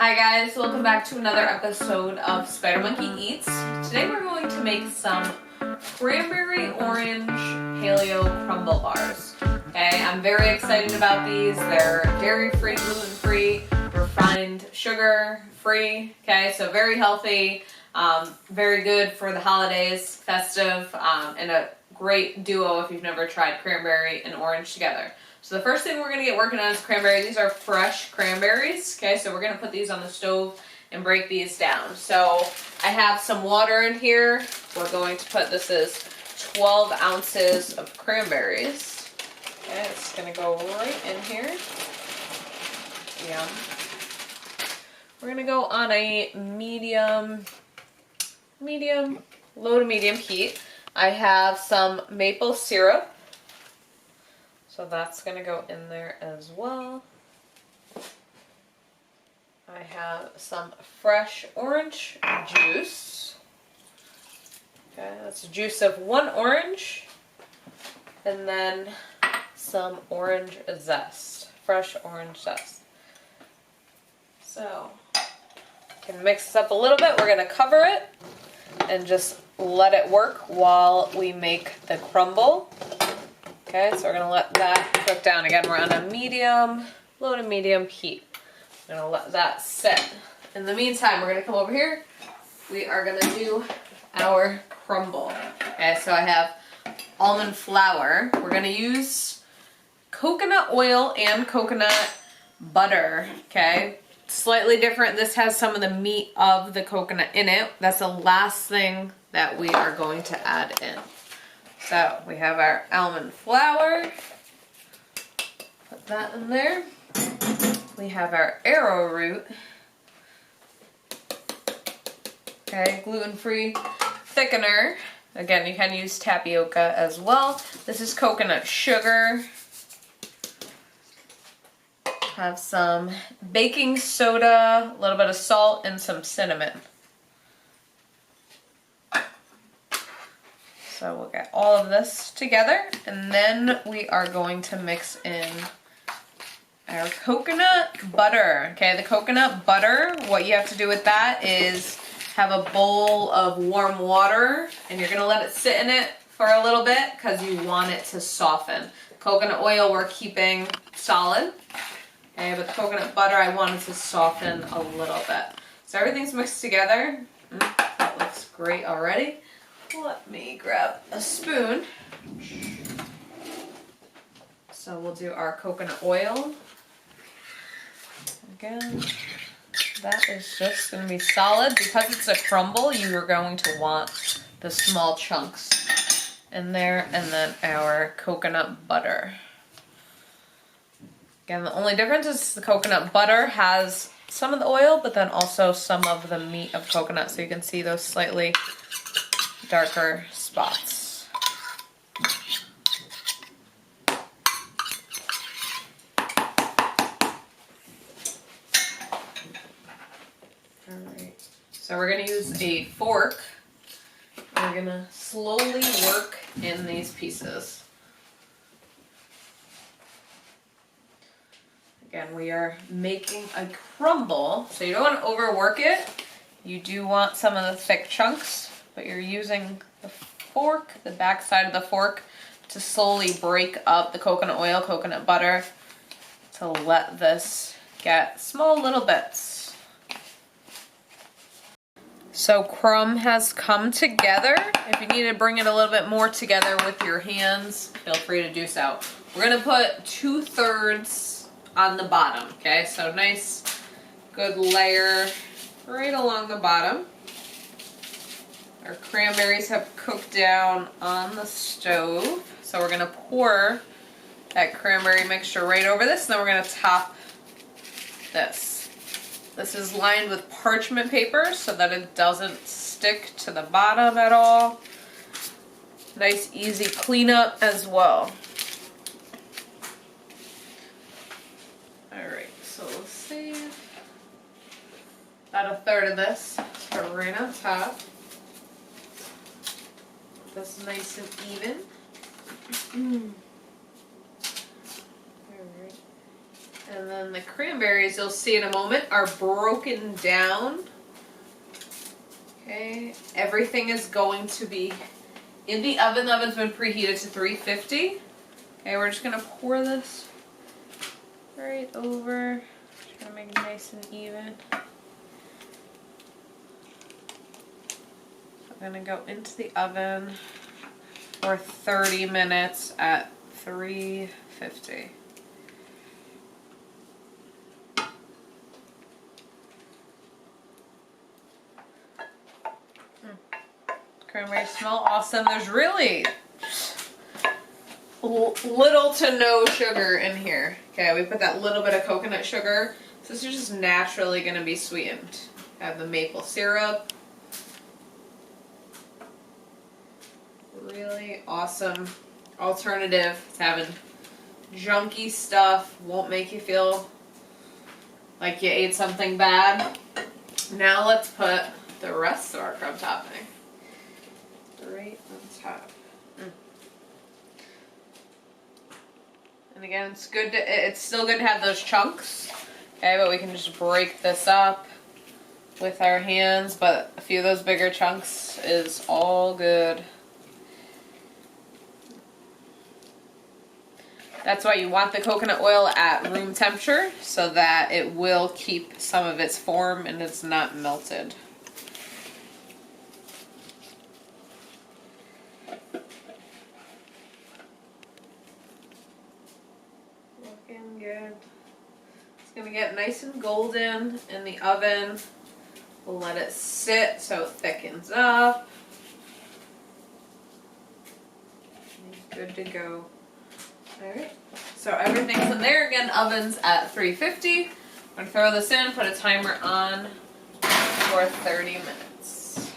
Hi guys, welcome back to another episode of Spider Monkey Eats. Today we're going to make some Cranberry Orange Paleo Crumble Bars. Okay, I'm very excited about these. They're dairy-free, gluten-free, refined sugar-free. Okay, so very healthy, very good for the holidays, festive, and a great duo if you've never tried cranberry and orange together. So the first thing we're going to get working on is cranberry. These are fresh cranberries. Okay, so we're going to put these on the stove and break these down. So I have some water in here. We're going to put, this is 12 ounces of cranberries. Okay, it's going to go right in here. Yeah. We're going to go on a low to medium heat. I have some maple syrup. So that's going to go in there as well. I have some fresh orange juice. Okay, that's the juice of one orange. And then some orange zest, fresh orange zest. So, can mix this up a little bit. We're going to cover it and just let it work while we make the crumble. Okay, so we're going to let that cook down. Again, we're on a low to medium heat. I'm going to let that sit. In the meantime, we're going to come over here. We are going to do our crumble. Okay, so I have almond flour. We're going to use coconut oil and coconut butter. Okay, slightly different. This has some of the meat of the coconut in it. That's the last thing that we are going to add in. So we have our almond flour, put that in there. We have our arrowroot, okay, gluten-free thickener. Again, you can use tapioca as well. This is coconut sugar. Have some baking soda, a little bit of salt, and some cinnamon. So we'll get all of this together, and then we are going to mix in our coconut butter. Okay, the coconut butter, what you have to do with that is have a bowl of warm water, and you're gonna let it sit in it for a little bit because you want it to soften. Coconut oil we're keeping solid, okay, but the coconut butter I want it to soften a little bit. So everything's mixed together. That looks great already. Let me grab a spoon. So we'll do our coconut oil. Again, that is just going to be solid. Because it's a crumble, you are going to want the small chunks in there, and then our coconut butter. Again, the only difference is the coconut butter has some of the oil, but then also some of the meat of coconut, so you can see those slightly darker spots. Alright, so we're going to use a fork. We're going to slowly work in these pieces. Again, we are making a crumble, so you don't want to overwork it. You do want some of the thick chunks, but you're using the fork, the back side of the fork, to slowly break up the coconut oil, coconut butter, to let this get small little bits. So crumb has come together. If you need to bring it a little bit more together with your hands, feel free to do so. We're gonna put 2/3 on the bottom, okay? So nice, good layer right along the bottom. Our cranberries have cooked down on the stove. So we're gonna pour that cranberry mixture right over this, and then we're gonna top this. This is lined with parchment paper so that it doesn't stick to the bottom at all. Nice easy cleanup as well. Alright, so let's save about 1/3 of this for right on top. That's nice and even. Alright. And then the cranberries, you'll see in a moment, are broken down. Okay, everything is going to be in the oven. The oven's been preheated to 350. Okay, we're just gonna pour this right over. Just gonna make it nice and even. So I'm gonna go into the oven for 30 minutes at 350. Cranberries smell awesome. There's really little to no sugar in here. Okay, we put that little bit of coconut sugar. So this is just naturally going to be sweetened. I have the maple syrup. Really awesome alternative to having junky stuff. Won't make you feel like you ate something bad. Now let's put the rest of our crumb topping right on top. And again, it's still good to have those chunks. Okay, but we can just break this up with our hands, but a few of those bigger chunks is all good. That's why you want the coconut oil at room temperature, so that it will keep some of its form and it's not melted. Looking good. It's going to get nice and golden in the oven. We'll let it sit so it thickens up. Good to go. Alright, so everything's in there. Again, oven's at 350. I'm going to throw this in, put a timer on for 30 minutes.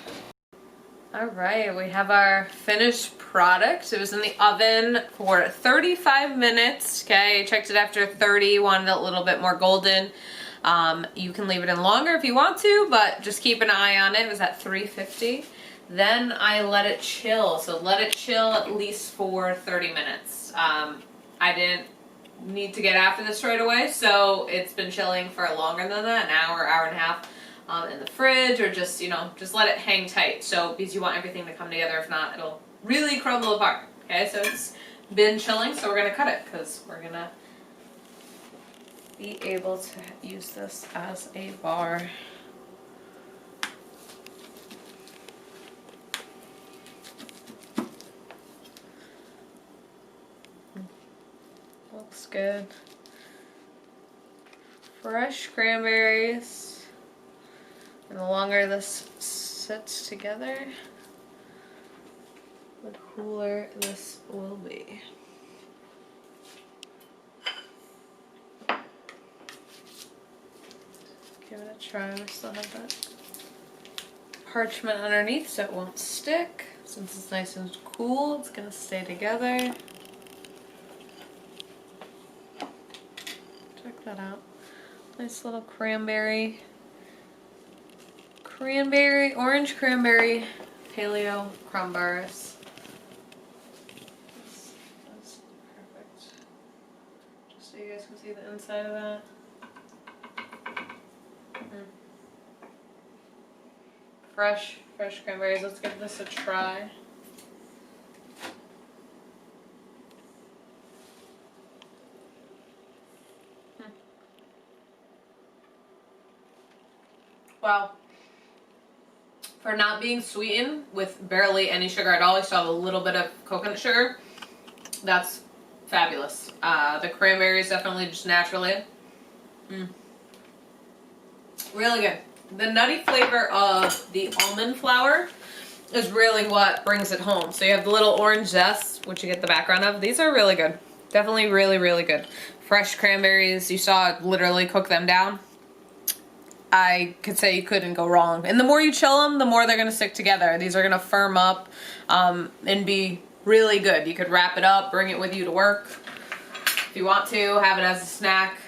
Alright, we have our finished product. It was in the oven for 35 minutes. Okay, I checked it after 30, wanted it a little bit more golden. You can leave it in longer if you want to, but just keep an eye on it. It was at 350. Then I let it chill. So let it chill at least for 30 minutes. I didn't need to get after this right away, so it's been chilling for longer than that, an hour, hour and a half in the fridge, or just, just let it hang tight. So, because you want everything to come together. If not, it'll really crumble apart. Okay, so it's been chilling, so we're going to cut it because we're going to be able to use this as a bar. Looks good. Fresh cranberries. And the longer this sits together, the cooler this will be. Give it a try. We still have that parchment underneath so it won't stick. Since it's nice and cool, it's going to stay together. Check that out. Nice little cranberry orange cranberry paleo crumble bars. That's perfect. Just so you guys can see the inside of that. Fresh cranberries. Let's give this a try. Wow. For not being sweetened with barely any sugar at all, I still have a little bit of coconut sugar. That's fabulous. The cranberries definitely just naturally. Really good. The nutty flavor of the almond flour is really what brings it home. So you have the little orange zest, which you get the background of. These are really good. Definitely really, really good. Fresh cranberries. You saw it literally cook them down. I could say you couldn't go wrong. And the more you chill them, the more they're going to stick together. These are going to firm up and be really good. You could wrap it up, bring it with you to work. If you want to, have it as a snack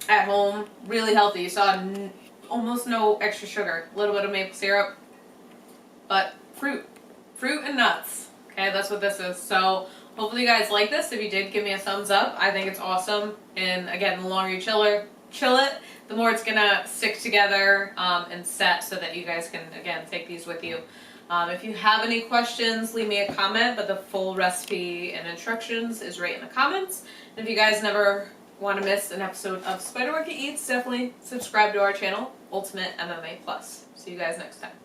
at home. Really healthy. You saw almost no extra sugar. A little bit of maple syrup. But fruit and nuts. Okay, that's what this is. So Hopefully you guys like this. If you did, give me a thumbs up. I think it's awesome. And again, the longer you chill it, the more it's gonna stick together and set so that you guys can, again, take these with you. If you have any questions, leave me a comment, but the full recipe and instructions is right in the comments. And if you guys never want to miss an episode of Spider Monkey Eats, definitely subscribe to our channel, Ultimate MMA Plus. See you guys next time.